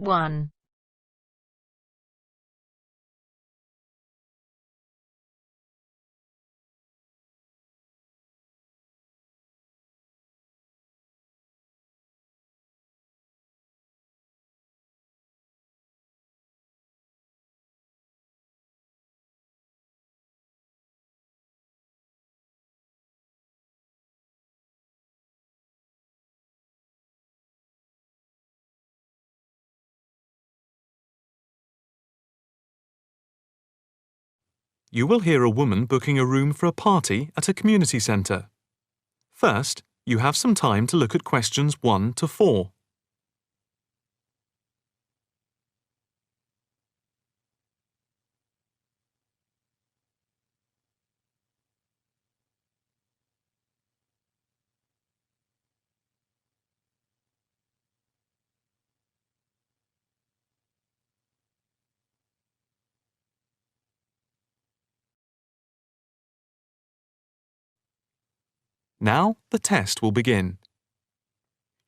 1. You will hear a woman booking a room for a party at a community centre. First, you have some time to look at questions 1 to 4. Now, the test will begin.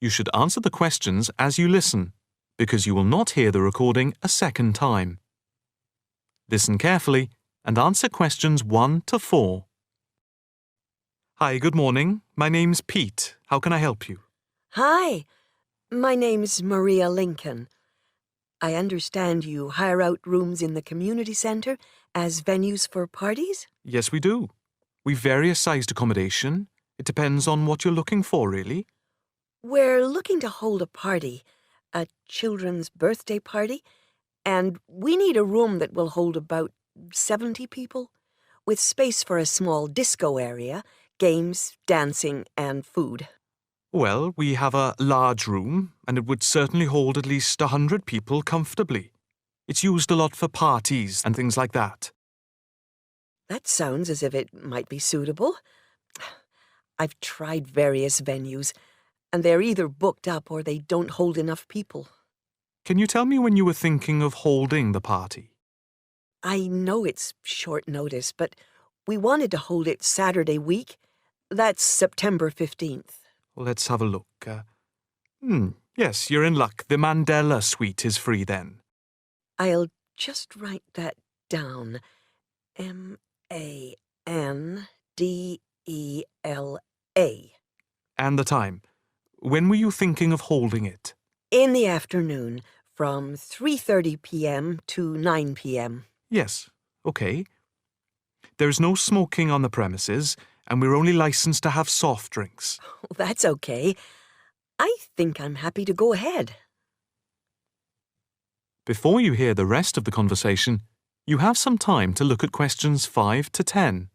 You should answer the questions as you listen, because you will not hear the recording a second time. Listen carefully and answer questions 1 to 4. Hi, good morning. My name's Pete. How can I help you? Hi, my name's Maria Lincoln. I understand you hire out rooms in the community centre as venues for parties? Yes, we do. We've various sized accommodation. It depends on what you're looking for, really. We're looking to hold a party, a children's birthday party, and we need a room that will hold about 70 people, with space for a small disco area, games, dancing, and food. Well, we have a large room, and it would certainly hold at least 100 people comfortably. It's used a lot for parties and things like that. That sounds as if it might be suitable. I've tried various venues, and they're either booked up or they don't hold enough people. Can you tell me when you were thinking of holding the party? I know it's short notice, but we wanted to hold it Saturday week. That's September 15th. Let's have a look. Yes, you're in luck. The Mandela suite is free then. I'll just write that down. Mandela. And the time. When were you thinking of holding it? In the afternoon, from 3:30 p.m. to 9 p.m. Yes, okay. There's no smoking on the premises, and we're only licensed to have soft drinks. That's okay. I think I'm happy to go ahead. Before you hear the rest of the conversation, you have some time to look at questions 5 to 10.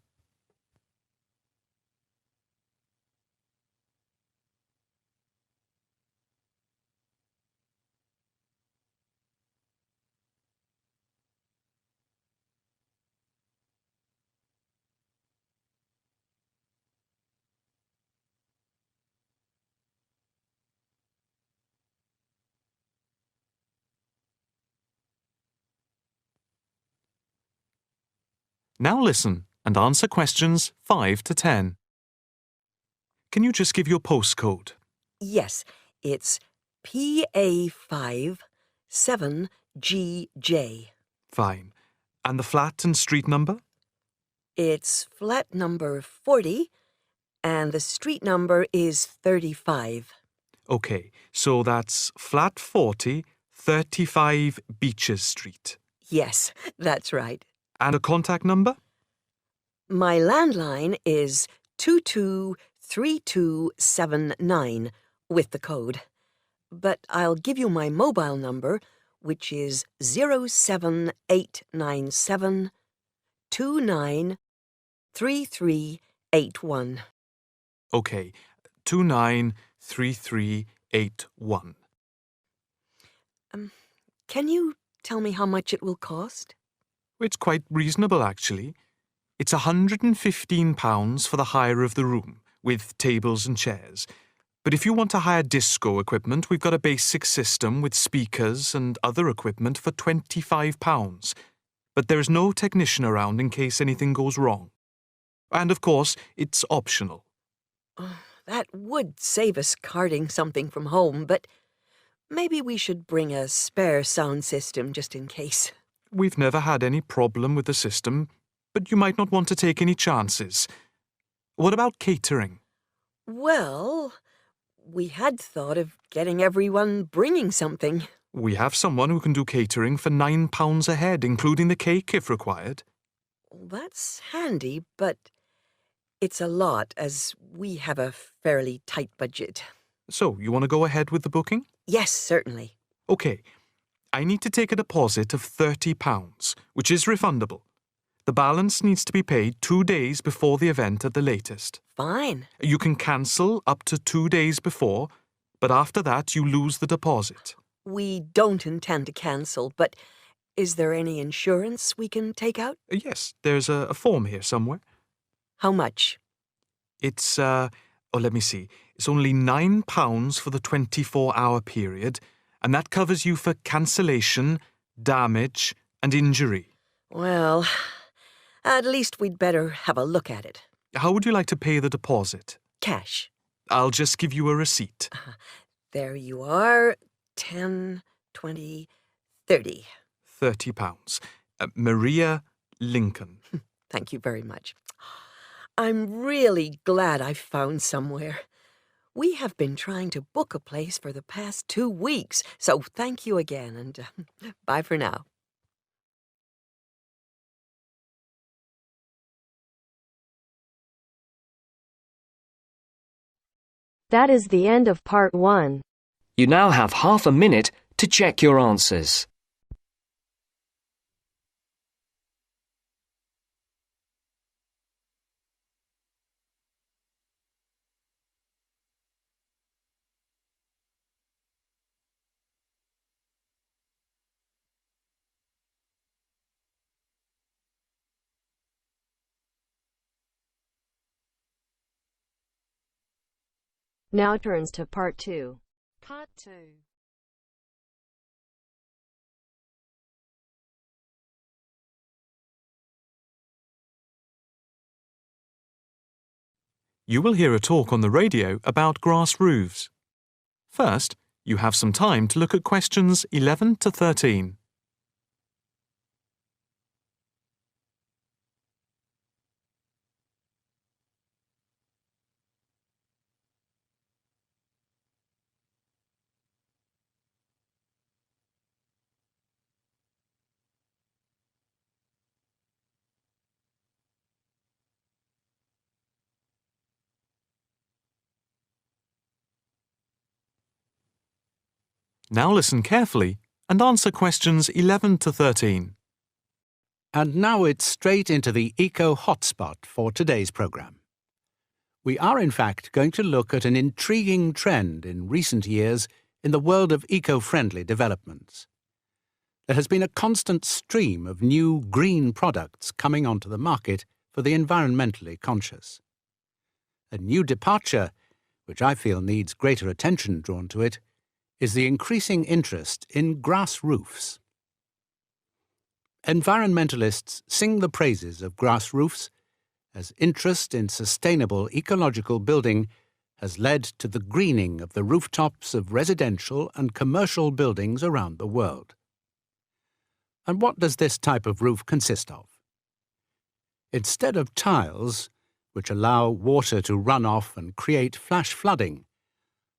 Now listen and answer questions 5 to 10. Can you just give your postcode? Yes, it's PA5 7GJ. Fine. And the flat and street number? It's flat number 40, and the street number is 35. Okay, so that's flat 40, 35 Beaches Street. Yes, that's right. And a contact number? My landline is 223279 with the code. But I'll give you my mobile number, which is 07897 293381. Okay, 293381. Can you tell me how much it will cost? It's quite reasonable, actually. It's £115 for the hire of the room, with tables and chairs. But if you want to hire disco equipment, we've got a basic system with speakers and other equipment for £25. But there's no technician around in case anything goes wrong. And of course, it's optional. That would save us carting something from home, but Maybe we should bring a spare sound system just in case. We've never had any problem with the system, but you might not want to take any chances. What about catering? Well, we had thought of getting everyone bringing something. We have someone who can do catering for £9 a head, including the cake if required. That's handy, but it's a lot as we have a fairly tight budget. So, you want to go ahead with the booking? Yes, certainly. OK. I need to take a deposit of £30, which is refundable. The balance needs to be paid 2 days before the event at the latest. Fine. You can cancel up to 2 days before, but after that you lose the deposit. We don't intend to cancel, but is there any insurance we can take out? Yes, there's a form here somewhere. How much? It's, let me see. It's only £9 for the 24-hour period, and that covers you for cancellation, damage, and injury. Well, at least we'd better have a look at it. How would you like to pay the deposit? Cash. I'll just give you a receipt. There you are. 10, 20, 30. £30. Maria Lincoln. Thank you very much. I'm really glad I found somewhere. We have been trying to book a place for the past 2 weeks, so thank you again, and bye for now. That is the end of part 1. You now have half a minute to check your answers. Now turns to part 2. Part 2. You will hear a talk on the radio about grass roofs. First, you have some time to look at questions 11 to 13. Now listen carefully and answer questions 11 to 13. And now it's straight into the Eco Hotspot for today's programme. We are in fact going to look at an intriguing trend in recent years in the world of eco-friendly developments. There has been a constant stream of new green products coming onto the market for the environmentally conscious. A new departure, which I feel needs greater attention drawn to it, is the increasing interest in grass roofs. Environmentalists sing the praises of grass roofs as interest in sustainable ecological building has led to the greening of the rooftops of residential and commercial buildings around the world. And what does this type of roof consist of? Instead of tiles, which allow water to run off and create flash flooding,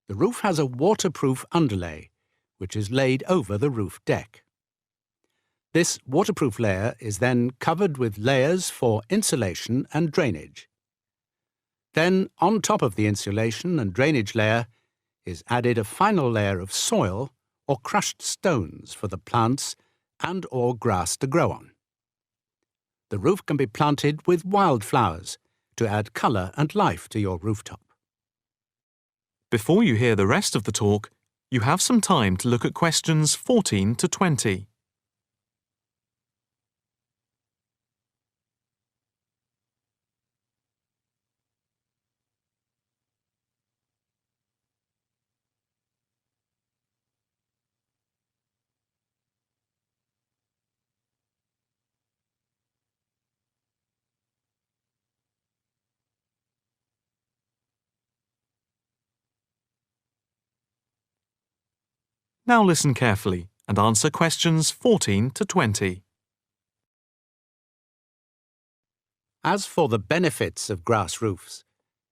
the roof has a waterproof underlay, which is laid over the roof deck. This waterproof layer is then covered with layers for insulation and drainage. Then, on top of the insulation and drainage layer, is added a final layer of soil or crushed stones for the plants and/or grass to grow on. The roof can be planted with wildflowers to add colour and life to your rooftop. Before you hear the rest of the talk, you have some time to look at questions 14 to 20. Now listen carefully and answer questions 14 to 20. As for the benefits of grass roofs,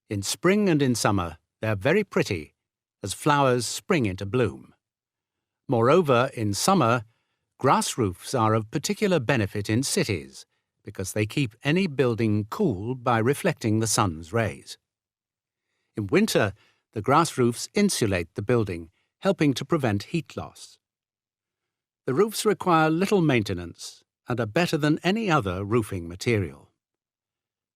in spring and in summer they are very pretty as flowers spring into bloom. Moreover, in summer, grass roofs are of particular benefit in cities because they keep any building cool by reflecting the sun's rays. In winter, the grass roofs insulate the building, helping to prevent heat loss. The roofs require little maintenance and are better than any other roofing material.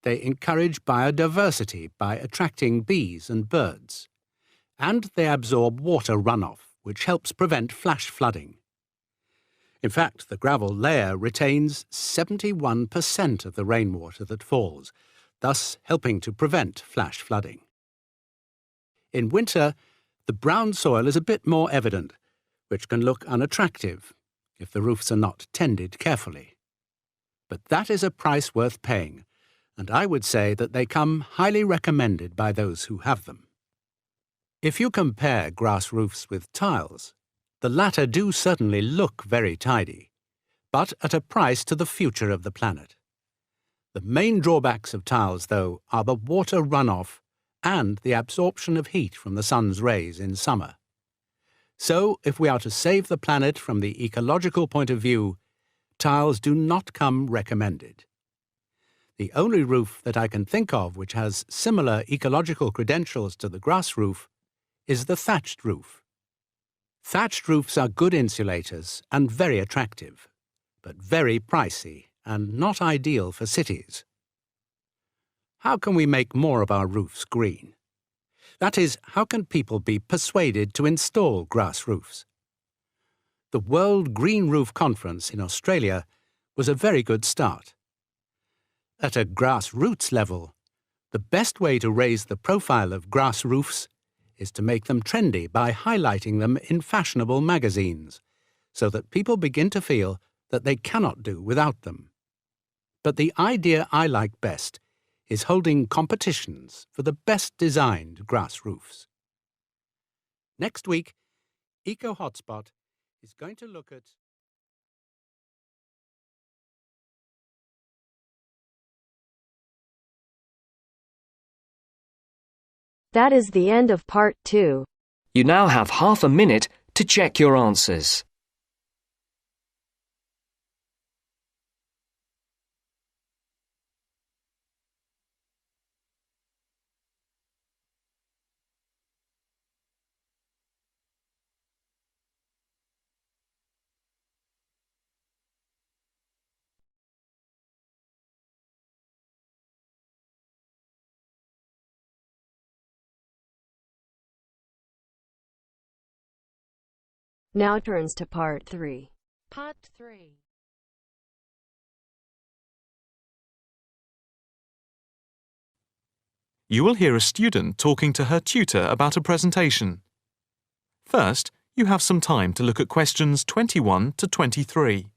They encourage biodiversity by attracting bees and birds, and they absorb water runoff, which helps prevent flash flooding. In fact, the gravel layer retains 71% of the rainwater that falls, thus helping to prevent flash flooding. In winter, the brown soil is a bit more evident, which can look unattractive if the roofs are not tended carefully. But that is a price worth paying, and I would say that they come highly recommended by those who have them. If you compare grass roofs with tiles, the latter do certainly look very tidy, but at a price to the future of the planet. The main drawbacks of tiles, though, are the water runoff and the absorption of heat from the sun's rays in summer. So, if we are to save the planet from the ecological point of view, tiles do not come recommended. The only roof that I can think of which has similar ecological credentials to the grass roof is the thatched roof. Thatched roofs are good insulators and very attractive, but very pricey and not ideal for cities. How can we make more of our roofs green? That is, how can people be persuaded to install grass roofs? The World Green Roof Conference in Australia was a very good start. At a grassroots level, the best way to raise the profile of grass roofs is to make them trendy by highlighting them in fashionable magazines, so that people begin to feel that they cannot do without them. But the idea I like best is holding competitions for the best designed grass roofs. Next week, Eco Hotspot is going to look at That is the end of part 2. You now have half a minute to check your answers. Now turns to part 3. Part 3. You will hear a student talking to her tutor about a presentation. First, you have some time to look at questions 21 to 23.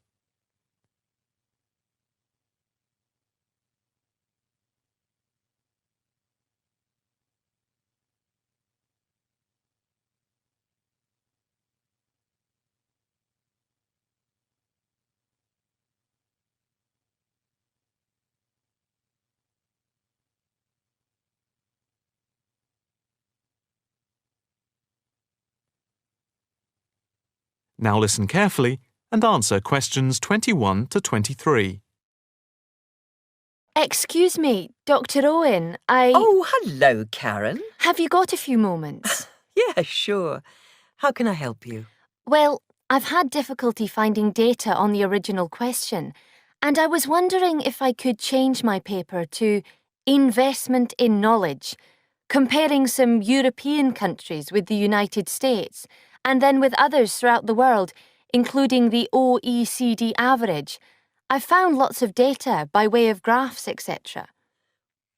Now listen carefully and answer questions 21 to 23. Excuse me, Dr. Owen, Oh, hello, Karen. Have you got a few moments? Yeah, sure. How can I help you? Well, I've had difficulty finding data on the original question, and I was wondering if I could change my paper to Investment in Knowledge, comparing some European countries with the United States, and then with others throughout the world, including the OECD average. I found lots of data by way of graphs, etc.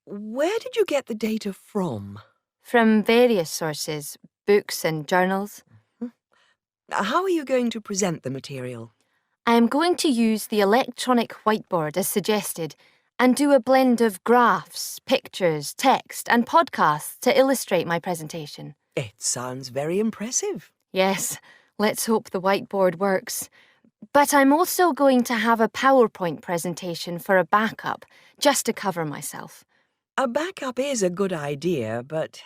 Where did you get the data from? From various sources, books and journals. How are you going to present the material? I am going to use the electronic whiteboard as suggested and do a blend of graphs, pictures, text and podcasts to illustrate my presentation. It sounds very impressive. Yes, Let's hope the whiteboard works. But I'm also going to have a PowerPoint presentation for a backup, just to cover myself. A backup is a good idea, but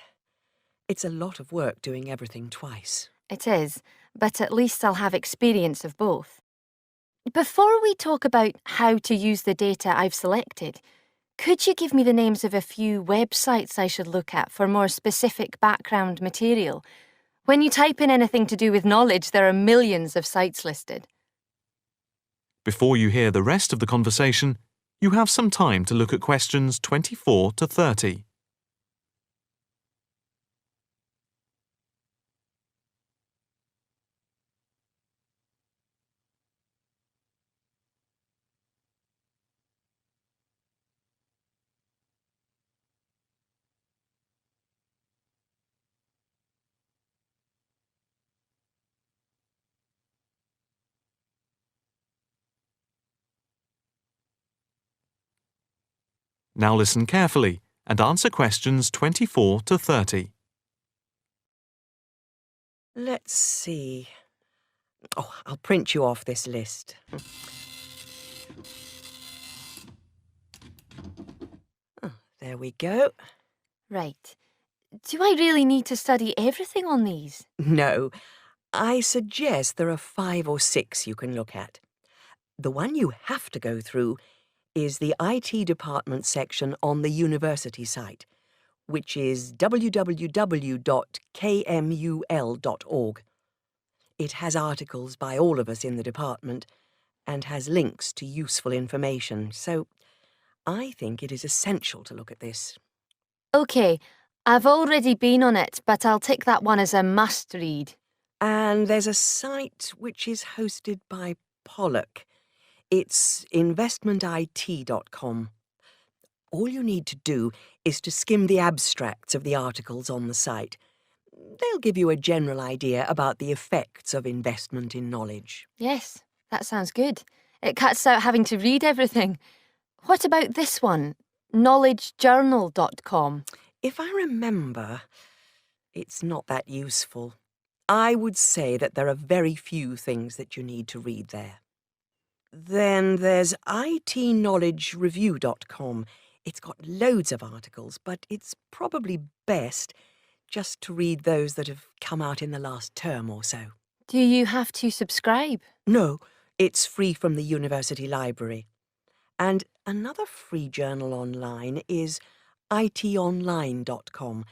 it's a lot of work doing everything twice. It is, but at least I'll have experience of both. Before we talk about how to use the data I've selected, could you give me the names of a few websites I should look at for more specific background material? When you type in anything to do with knowledge, there are millions of sites listed. Before you hear the rest of the conversation, you have some time to look at questions 24 to 30. Now listen carefully and answer questions 24 to 30. Let's see. Oh, I'll print you off this list. Oh, there we go. Right. Do I really need to study everything on these? No, I suggest there are 5 or 6 you can look at. The one you have to go through is the IT department section on the university site, which is www.kmul.org. It has articles by all of us in the department and has links to useful information, so I think it is essential to look at this. OK, I've already been on it, but I'll tick that one as a must-read. And there's a site which is hosted by Pollock. It's investmentit.com. All you need to do is to skim the abstracts of the articles on the site. They'll give you a general idea about the effects of investment in knowledge. Yes, that sounds good. It cuts out having to read everything. What about this one? knowledgejournal.com. If I remember, it's not that useful. I would say that there are very few things that you need to read there. Then there's itknowledgereview.com. It's got loads of articles, but it's probably best just to read those that have come out in the last term or so. Do you have to subscribe? No, it's free from the university library. And another free journal online is itonline.com.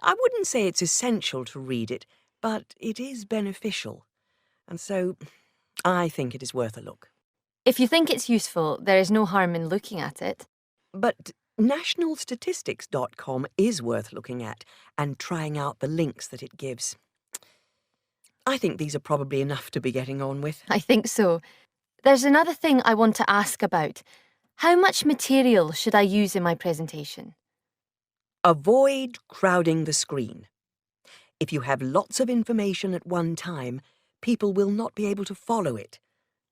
I wouldn't say it's essential to read it, but it is beneficial. And so I think it is worth a look. If you think it's useful, there is no harm in looking at it. But nationalstatistics.com is worth looking at and trying out the links that it gives. I think these are probably enough to be getting on with. I think so. There's another thing I want to ask about. How much material should I use in my presentation? Avoid crowding the screen. If you have lots of information at one time, people will not be able to follow it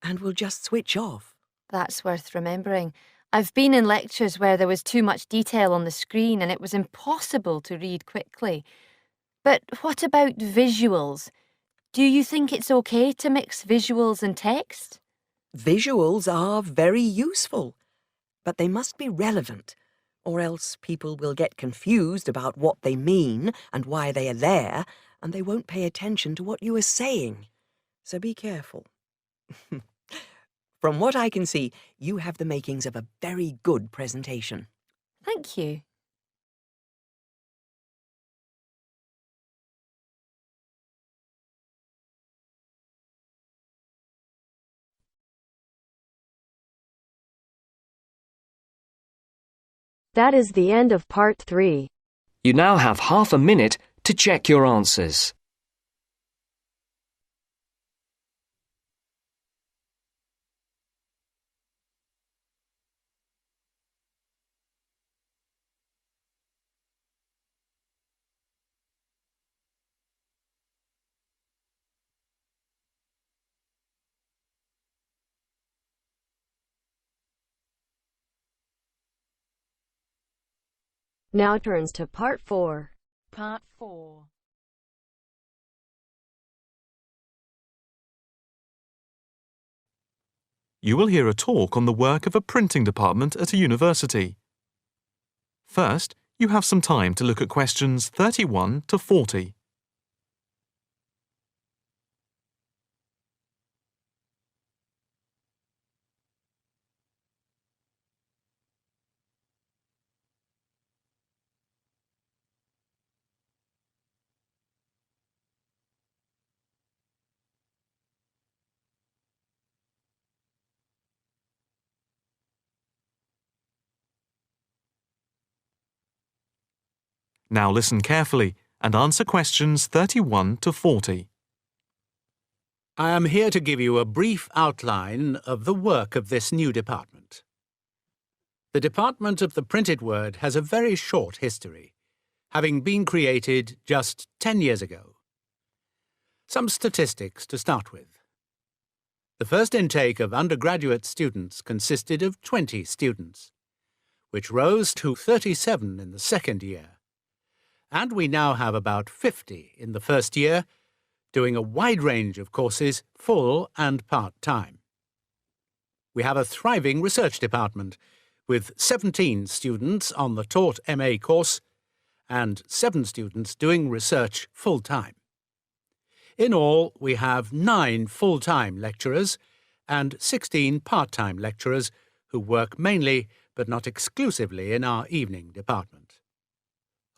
and will just switch off. That's worth remembering. I've been in lectures where there was too much detail on the screen and it was impossible to read quickly. But what about visuals? Do you think it's okay to mix visuals and text? Visuals are very useful, but they must be relevant, or else people will get confused about what they mean and why they are there, and they won't pay attention to what you are saying. So be careful. From what I can see, you have the makings of a very good presentation. Thank you. That is the end of part 3. You now have half a minute to check your answers. Now turns to part 4. Part 4. You will hear a talk on the work of a printing department at a university. First, you have some time to look at questions 31 to 40. Now listen carefully and answer questions 31 to 40. I am here to give you a brief outline of the work of this new department. The Department of the Printed Word has a very short history, having been created just 10 years ago. Some statistics to start with. The first intake of undergraduate students consisted of 20 students, which rose to 37 in the second year. And we now have about 50 in the first year, doing a wide range of courses, full and part-time. We have a thriving research department, with 17 students on the taught MA course and 7 students doing research full-time. In all, we have 9 full-time lecturers and 16 part-time lecturers who work mainly but not exclusively in our evening department.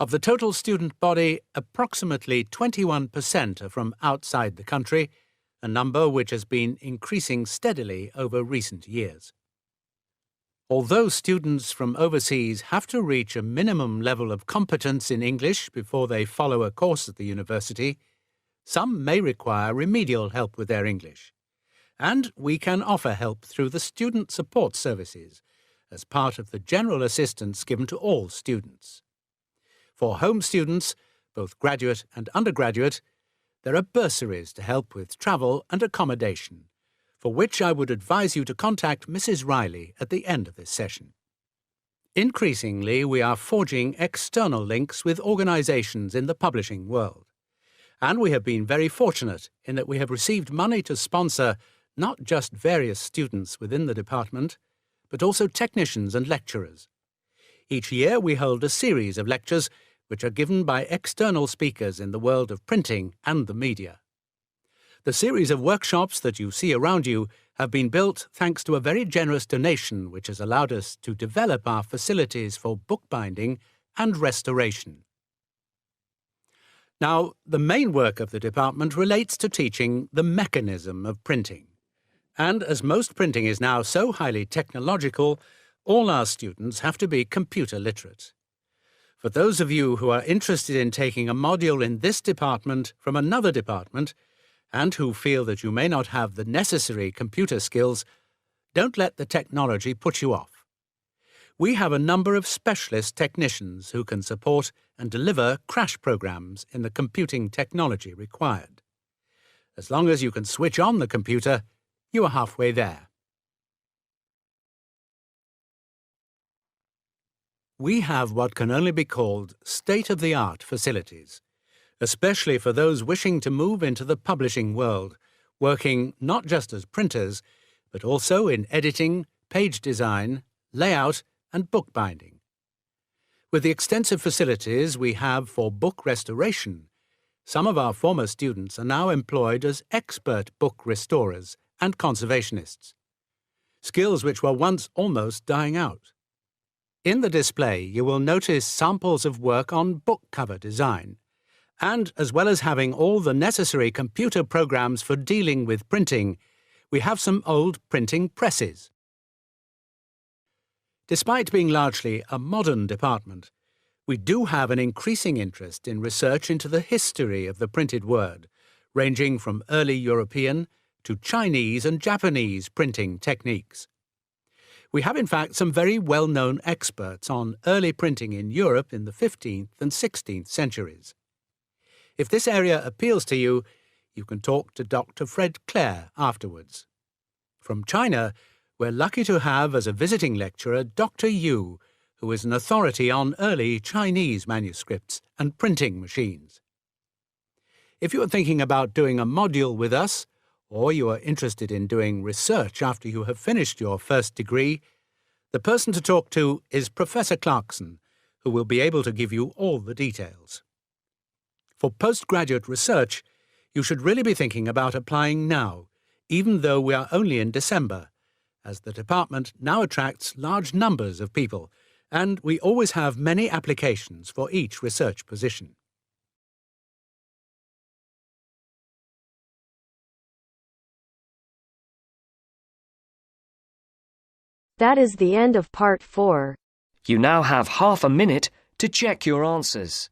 Of the total student body, approximately 21% are from outside the country, a number which has been increasing steadily over recent years. Although students from overseas have to reach a minimum level of competence in English before they follow a course at the university, some may require remedial help with their English, and we can offer help through the Student Support Services as part of the general assistance given to all students. For home students, both graduate and undergraduate, there are bursaries to help with travel and accommodation, for which I would advise you to contact Mrs. Riley at the end of this session. Increasingly, we are forging external links with organisations in the publishing world, and we have been very fortunate in that we have received money to sponsor not just various students within the department, but also technicians and lecturers. Each year we hold a series of lectures which are given by external speakers in the world of printing and the media. The series of workshops that you see around you have been built thanks to a very generous donation which has allowed us to develop our facilities for bookbinding and restoration. Now, the main work of the department relates to teaching the mechanism of printing. And as most printing is now so highly technological, all our students have to be computer literate. For those of you who are interested in taking a module in this department from another department, and who feel that you may not have the necessary computer skills, don't let the technology put you off. We have a number of specialist technicians who can support and deliver crash programs in the computing technology required. As long as you can switch on the computer, you are halfway there. We have what can only be called state-of-the-art facilities, especially for those wishing to move into the publishing world, working not just as printers, but also in editing, page design, layout, and bookbinding. With the extensive facilities we have for book restoration, some of our former students are now employed as expert book restorers and conservationists, skills which were once almost dying out. In the display, you will notice samples of work on book cover design, and as well as having all the necessary computer programs for dealing with printing, we have some old printing presses. Despite being largely a modern department, we do have an increasing interest in research into the history of the printed word, ranging from early European to Chinese and Japanese printing techniques. We have in fact some very well-known experts on early printing in Europe in the 15th and 16th centuries. If this area appeals to you, you can talk to Dr. Fred Clare afterwards. From China, we're lucky to have as a visiting lecturer Dr. Yu, who is an authority on early Chinese manuscripts and printing machines. If you're thinking about doing a module with us, or you are interested in doing research after you have finished your first degree, the person to talk to is Professor Clarkson, who will be able to give you all the details. For postgraduate research, you should really be thinking about applying now, even though we are only in December, as the department now attracts large numbers of people, and we always have many applications for each research position. That is the end of part 4. You now have half a minute to check your answers.